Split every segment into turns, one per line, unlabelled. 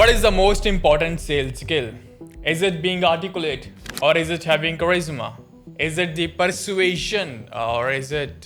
What is the most important sales skill? Is it being articulate, or is it having charisma? Is it the persuasion, or is it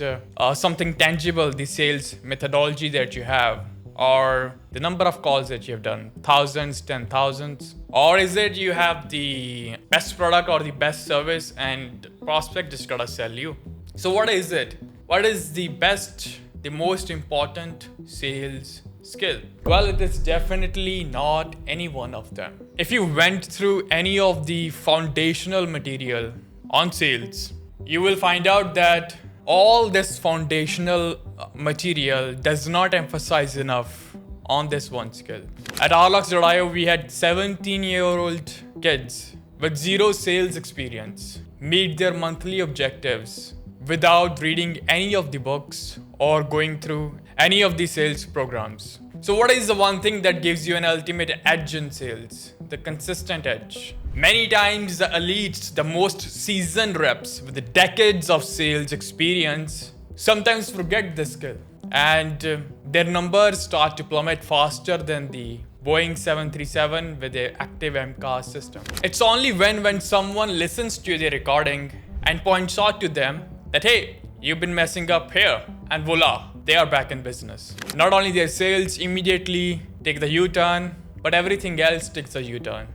something tangible, the sales methodology that you have, or the number of calls that you have done, thousands, 10,000s? Or is it you have the best product or the best service and prospect just gotta sell you? So what is it? What is the best, the most important sales skill? Well, it is definitely not any one of them. If you went through any of the foundational material on sales, you will find out that all this foundational material does not emphasize enough on this one skill. At Arlux.io, we had 17-year-old kids with zero sales experience meet their monthly objectives without reading any of the books or going through any of the sales programs. So what is the one thing that gives you an ultimate edge in sales? The consistent edge. Many times the elites, the most seasoned reps with the decades of sales experience sometimes forget this skill, and their numbers start to plummet faster than the Boeing 737 with their active MCAS system. It's only when someone listens to the recording and points out to them that, hey, you've been messing up here, and voila, they are back in business. Not only their sales immediately take the U-turn, but everything else takes a U-turn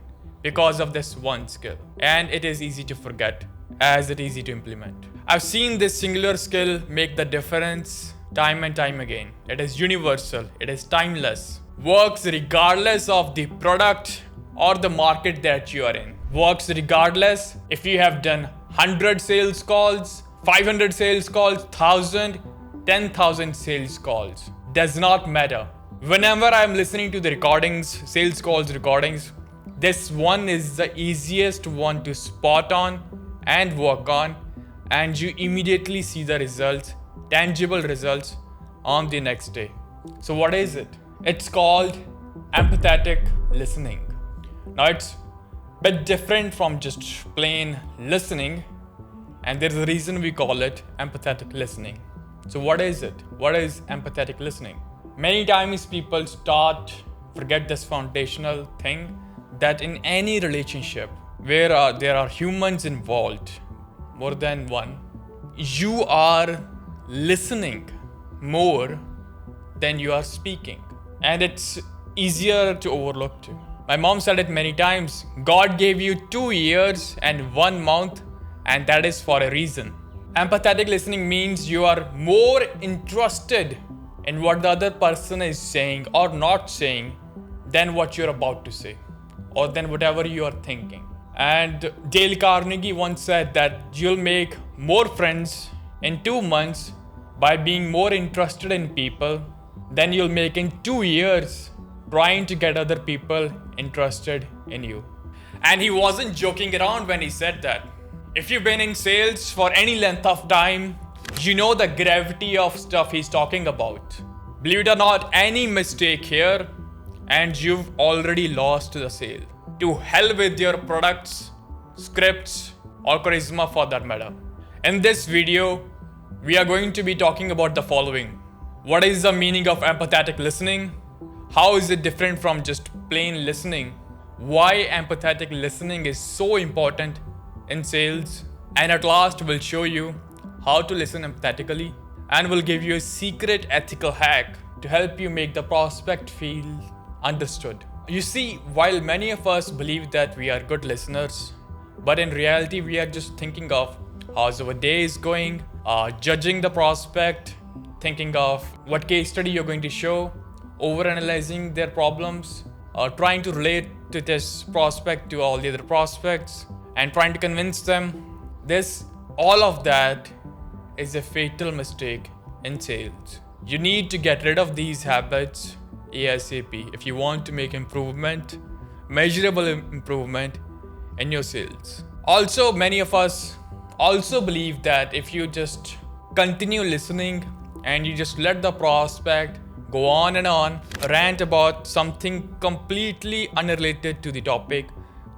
because of this one skill. And it is easy to forget as it is easy to implement. I've seen this singular skill make the difference time and time again. It is universal, it is timeless, works regardless of the product or the market that you are in. Works regardless if you have done 100 sales calls, 500 sales calls, 1,000, 10,000 sales calls. Does not matter. Whenever I'm listening to the recordings, sales calls recordings, this one is the easiest one to spot on and work on, and you immediately see the results, tangible results on the next day. So what is it? It's called empathetic listening. Now it's a bit different from just plain listening, and there's a reason we call it empathetic listening. So what is it? What is empathetic listening? Many times people forget this foundational thing, that in any relationship where there are humans involved, more than one, you are listening more than you are speaking. And it's easier to overlook too. My mom said it many times, God gave you 2 years and 1 month, and that is for a reason. Empathetic listening means you are more interested in what the other person is saying or not saying than what you're about to say, or than whatever you are thinking. And Dale Carnegie once said that you'll make more friends in 2 months by being more interested in people than you'll make in 2 years trying to get other people interested in you. And he wasn't joking around when he said that. If you've been in sales for any length of time, you know the gravity of stuff he's talking about. Believe it or not, any mistake here and you've already lost the sale. To hell with your products, scripts, or charisma for that matter. In this video, we are going to be talking about the following. What is the meaning of empathetic listening? How is it different from just plain listening? Why empathetic listening is so important in sales, and at last we'll show you how to listen empathetically, and we'll give you a secret ethical hack to help you make the prospect feel understood. You see, while many of us believe that we are good listeners, but in reality we are just thinking of how's our day is going, judging the prospect, thinking of what case study you're going to show, overanalyzing their problems, trying to relate to this prospect to all the other prospects, and trying to convince them. All of that is a fatal mistake in sales. You need to get rid of these habits ASAP if you want to make improvement, measurable improvement in your sales. Also, many of us also believe that if you just continue listening and you just let the prospect go on and on, rant about something completely unrelated to the topic,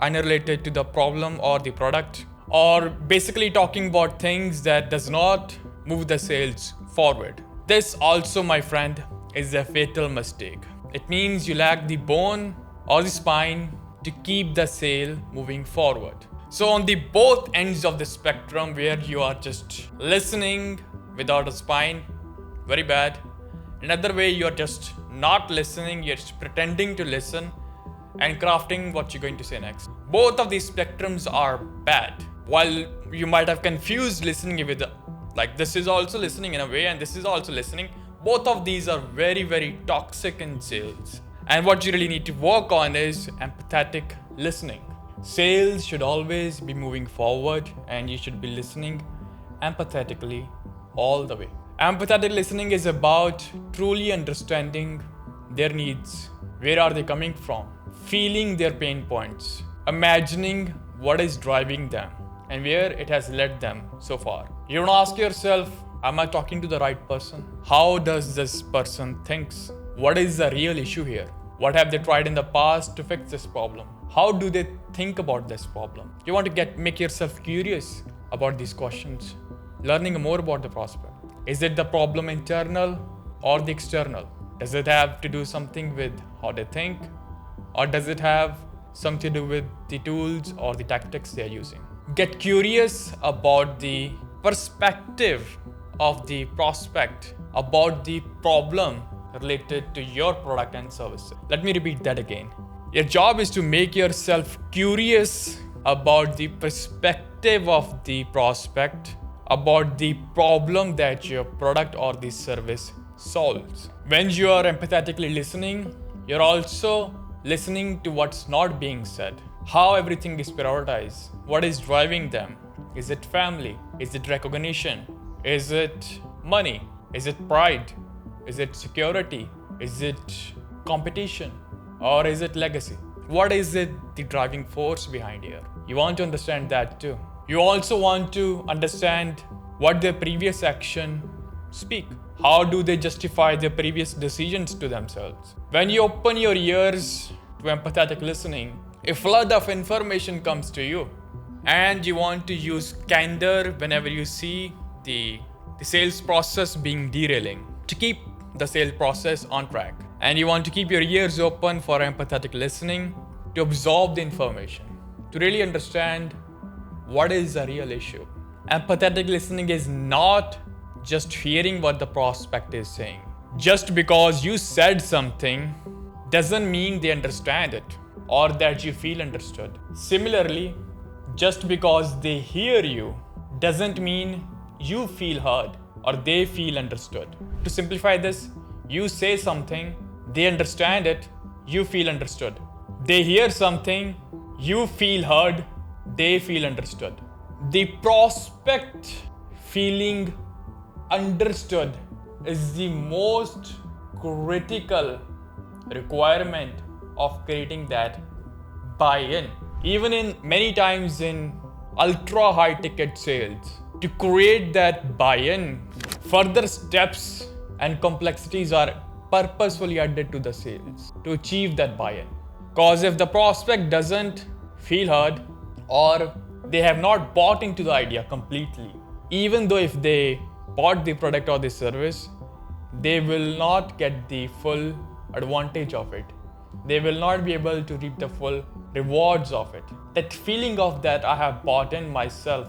unrelated to the problem or the product, or basically talking about things that does not move the sales forward. This also, my friend, is a fatal mistake. It means you lack the bone or the spine to keep the sale moving forward. So on the both ends of the spectrum where you are just listening without a spine, very bad. Another way you are just not listening, you're just pretending to listen and crafting what you're going to say next. Both of these spectrums are bad. While you might have confused listening with like this is also listening in a way and this is also listening, both of these are very, very toxic in sales. And what you really need to work on is empathetic listening. Sales should always be moving forward and you should be listening empathetically all the way. Empathetic listening is about truly understanding their needs. Where are they coming from? Feeling their pain points. Imagining what is driving them and where it has led them so far. You want to ask yourself, am I talking to the right person? How does this person thinks? What is the real issue here? What have they tried in the past to fix this problem? How do they think about this problem? You want to make yourself curious about these questions, learning more about the prospect. Is it the problem internal or the external? Does it have to do something with how they think? Or does it have something to do with the tools or the tactics they are using? Get curious about the perspective of the prospect, about the problem related to your product and services. Let me repeat that again. Your job is to make yourself curious about the perspective of the prospect, about the problem that your product or the service solves. When you are empathetically listening, you're also listening to what's not being said, how everything is prioritized, what is driving them. Is it family? Is it recognition? Is it money? Is it pride? Is it security? Is it competition? Or is it legacy? What is it the driving force behind here? You want to understand that too. You also want to understand what their previous action speak. How do they justify their previous decisions to themselves? When you open your ears to empathetic listening, a flood of information comes to you and you want to use candor whenever you see the sales process being derailing to keep the sales process on track. And you want to keep your ears open for empathetic listening to absorb the information, to really understand what is the real issue. Empathetic listening is not just hearing what the prospect is saying. Just because you said something doesn't mean they understand it or that you feel understood. Similarly, just because they hear you doesn't mean you feel heard or they feel understood. To simplify this, you say something, they understand it, you feel understood. They hear something, you feel heard, they feel understood. The prospect feeling understood is the most critical requirement of creating that buy-in. Even in many times in ultra high ticket sales, to create that buy-in, further steps and complexities are purposefully added to the sales to achieve that buy-in. Because if the prospect doesn't feel heard or they have not bought into the idea completely, even though if they bought the product or the service, they will not get the full advantage of it. They will not be able to reap the full rewards of it. That feeling of that I have bought in myself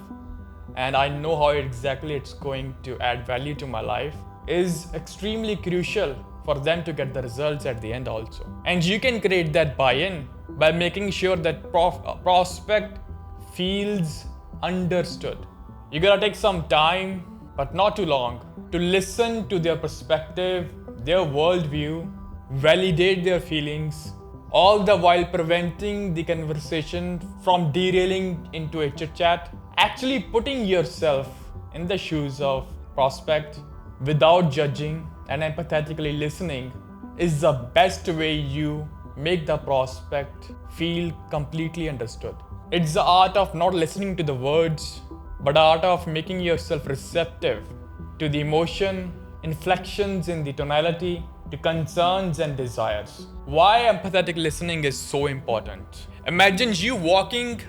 and I know how exactly it's going to add value to my life is extremely crucial for them to get the results at the end also. And you can create that buy-in by making sure that prospect feels understood. You gotta take some time, but not too long, to listen to their perspective, their worldview, validate their feelings, all the while preventing the conversation from derailing into a chit-chat. Actually putting yourself in the shoes of prospect without judging and empathetically listening is the best way you make the prospect feel completely understood. It's the art of not listening to the words, but the art of making yourself receptive to the emotion, inflections in the tonality, to concerns and desires. Why empathetic listening is so important. Imagine you walking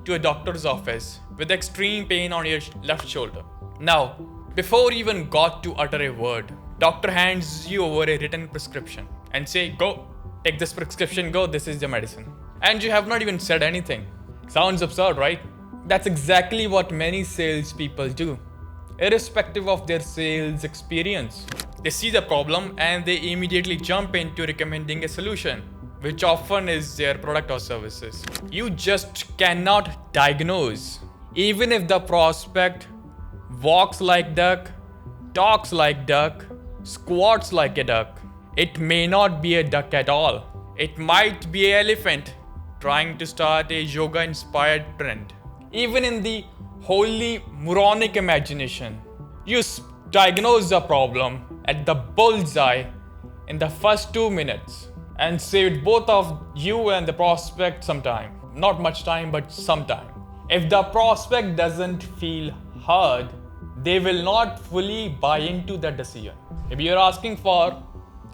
to a doctor's office with extreme pain on your left shoulder. Now, before you even got to utter a word, doctor hands you over a written prescription and say, go, take this prescription, go, this is the medicine. And you have not even said anything. Sounds absurd, right? That's exactly what many salespeople do, irrespective of their sales experience. They see the problem and they immediately jump into recommending a solution, which often is their product or services. You just cannot diagnose. Even if the prospect walks like duck, talks like duck, squats like a duck, it may not be a duck at all. It might be an elephant trying to start a yoga-inspired trend. Even in the wholly moronic imagination, you diagnose the problem at the bullseye in the first 2 minutes and saved both of you and the prospect some time. Not much time, but some time. If the prospect doesn't feel heard, they will not fully buy into that decision. Maybe you're asking for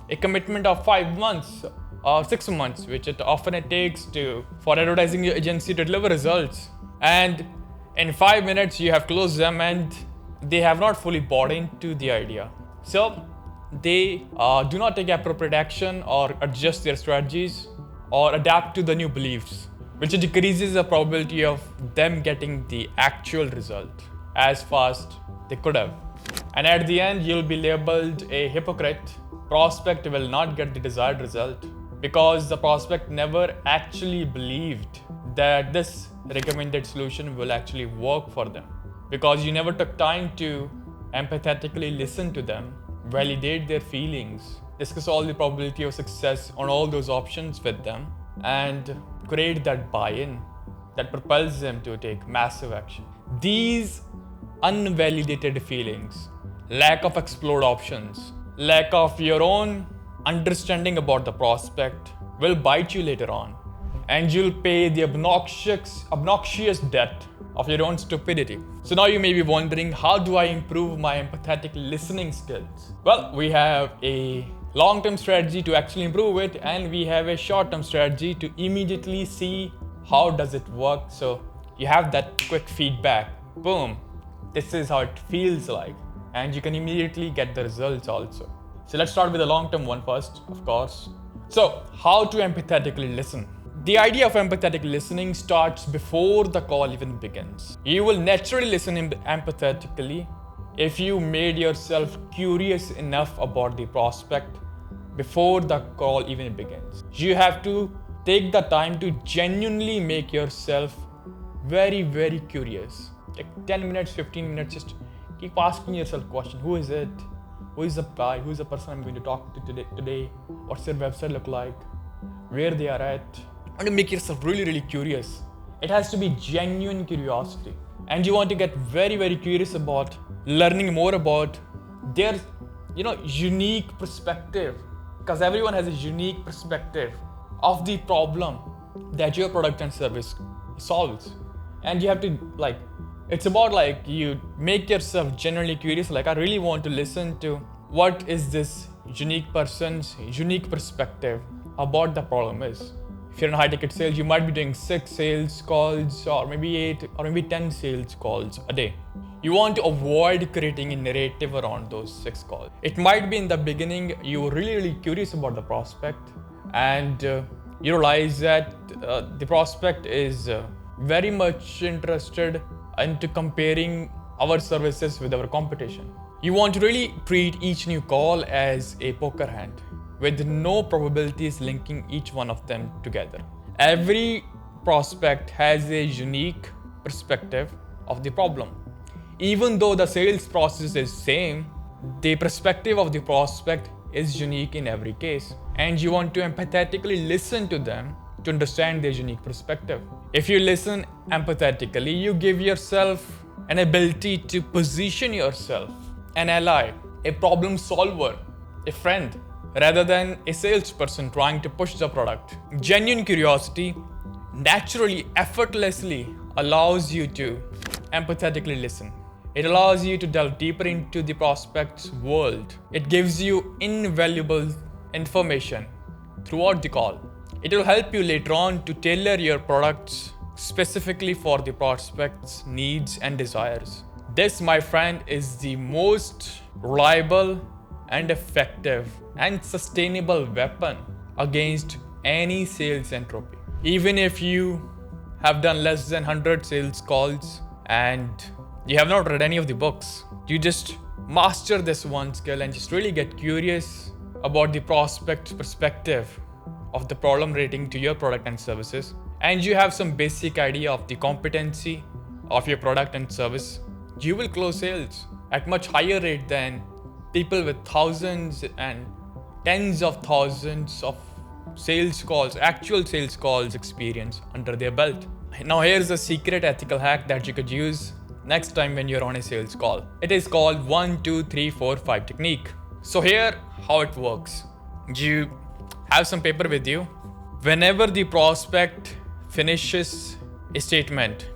a commitment of 5 months or 6 months, which it often takes for advertising agency to deliver results. And in 5 minutes, you have closed them and they have not fully bought into the idea. So they do not take appropriate action or adjust their strategies or adapt to the new beliefs, which decreases the probability of them getting the actual result as fast they could have. And at the end, you'll be labeled a hypocrite. Prospect will not get the desired result because the prospect never actually believed that this recommended solution will actually work for them, because you never took time to empathetically listen to them, validate their feelings, discuss all the probability of success on all those options with them, and create that buy-in that propels them to take massive action. These unvalidated feelings, lack of explored options, lack of your own understanding about the prospect will bite you later on, and you'll pay the obnoxious debt of your own stupidity. So now you may be wondering, how do I improve my empathetic listening skills? Well, we have a long-term strategy to actually improve it, and we have a short-term strategy to immediately see how does it work. So you have that quick feedback. Boom, this is how it feels like, and you can immediately get the results also. So let's start with the long-term one first, of course. So how to empathetically listen? The idea of empathetic listening starts before the call even begins. You will naturally listen empathetically if you made yourself curious enough about the prospect before the call even begins. You have to take the time to genuinely make yourself very, very curious. Like 10 minutes, 15 minutes, just keep asking yourself questions. Who is it? Who is the guy? Who is the person I'm going to talk to today? What's their website look like? Where they are at? And to make yourself really, really curious. It has to be genuine curiosity. And you want to get very, very curious about learning more about their, unique perspective. Because everyone has a unique perspective of the problem that your product and service solves. And you have to it's about you make yourself genuinely curious. I really want to listen to what is this unique person's unique perspective about the problem is. If you're in high ticket sales, you might be doing 6 sales calls or maybe 8 or maybe 10 sales calls a day. You want to avoid creating a narrative around those 6 calls. It might be in the beginning, you were really, really curious about the prospect, and you realize that the prospect is very much interested into comparing our services with our competition. You want to really treat each new call as a poker hand with no probabilities linking each one of them together. Every prospect has a unique perspective of the problem. Even though the sales process is same, the perspective of the prospect is unique in every case, and you want to empathetically listen to them to understand their unique perspective. If you listen empathetically, you give yourself an ability to position yourself, an ally, a problem solver, a friend, rather than a salesperson trying to push the product. Genuine curiosity naturally, effortlessly allows you to empathetically listen. It allows you to delve deeper into the prospect's world. It gives you invaluable information throughout the call. It will help you later on to tailor your products specifically for the prospect's needs and desires. This, my friend, is the most reliable and effective and sustainable weapon against any sales entropy. Even if you have done less than 100 sales calls and you have not read any of the books, you just master this one skill and just really get curious about the prospect perspective of the problem relating to your product and services, and you have some basic idea of the competency of your product and service, you will close sales at much higher rate than people with thousands and tens of thousands of sales calls, actual sales calls experience under their belt. Now here's a secret ethical hack that you could use next time when you're on a sales call. It is called 1, 2, 3, 4, 5 technique. So here how it works. You have some paper with you. Whenever the prospect finishes a statement,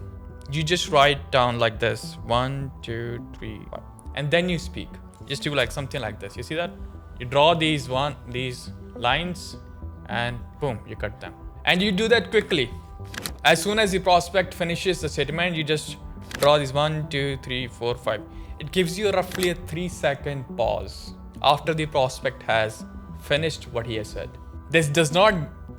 you just write down like this, 1, 2, 3, 5, and then you speak. Just do like something like this. You see that? You draw these lines and boom, you cut them. And you do that quickly. As soon as the prospect finishes the statement, you just draw these 1, 2, 3, 4, 5. It gives you roughly a 3-second pause after the prospect has finished what he has said. This does not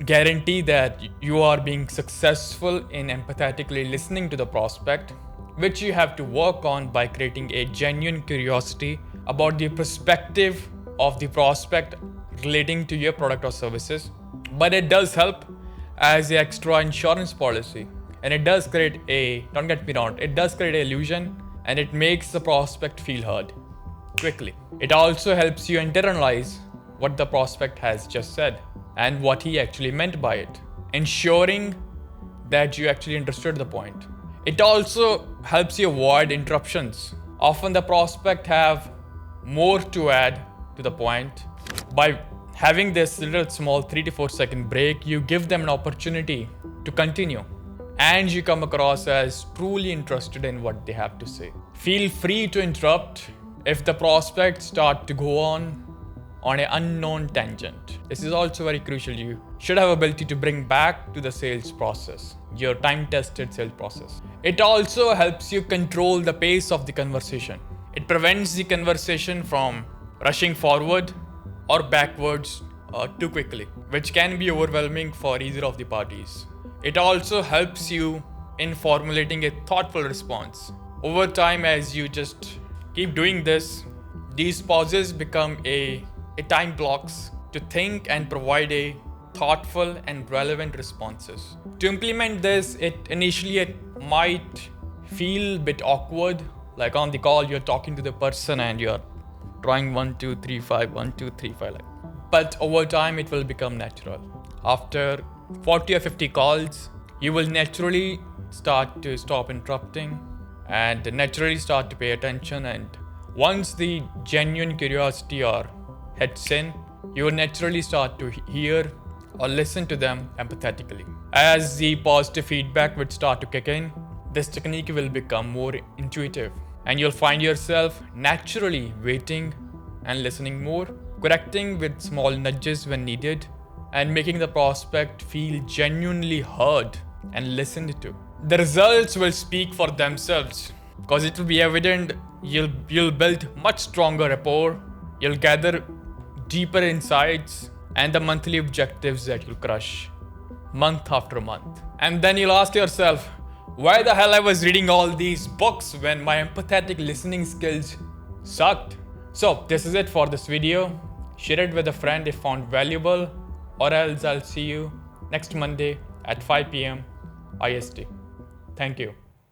guarantee that you are being successful in empathetically listening to the prospect, which you have to work on by creating a genuine curiosity about the perspective of the prospect relating to your product or services. But it does help as an extra insurance policy, and it does create don't get me wrong, it does create an illusion and it makes the prospect feel heard quickly. It also helps you internalize what the prospect has just said and what he actually meant by it, ensuring that you actually understood the point. It also helps you avoid interruptions. Often the prospect have more to add to the point. By having this little small 3 to 4 second break, you give them an opportunity to continue and you come across as truly interested in what they have to say. Feel free to interrupt if the prospect start to go on an unknown tangent. This is also very crucial. You should have ability to bring back to the sales process, your time-tested sales process. It also helps you control the pace of the conversation. It prevents the conversation from rushing forward or backwards too quickly, which can be overwhelming for either of the parties. It also helps you in formulating a thoughtful response. Over time, as you just keep doing this, these pauses become a time blocks to think and provide a thoughtful and relevant responses. To implement this, it might feel a bit awkward, like on the call you're talking to the person and you're drawing 1, 2, 3, 5, 1, 2, 3, 5 like. But over time it will become natural. After 40 or 50 calls, you will naturally start to stop interrupting and naturally start to pay attention, and once the genuine curiosity or hits in, you will naturally start to hear or listen to them empathetically. As the positive feedback would start to kick in, this technique will become more intuitive and you'll find yourself naturally waiting and listening more, correcting with small nudges when needed, and making the prospect feel genuinely heard and listened to. The results will speak for themselves because it will be evident you'll build much stronger rapport, you'll gather deeper insights, and the monthly objectives that you'll crush month after month. And then you'll ask yourself, why the hell I was reading all these books when my empathetic listening skills sucked? So this is it for this video. Share it with a friend if found valuable, or else I'll see you next Monday at 5 p.m. IST. Thank you.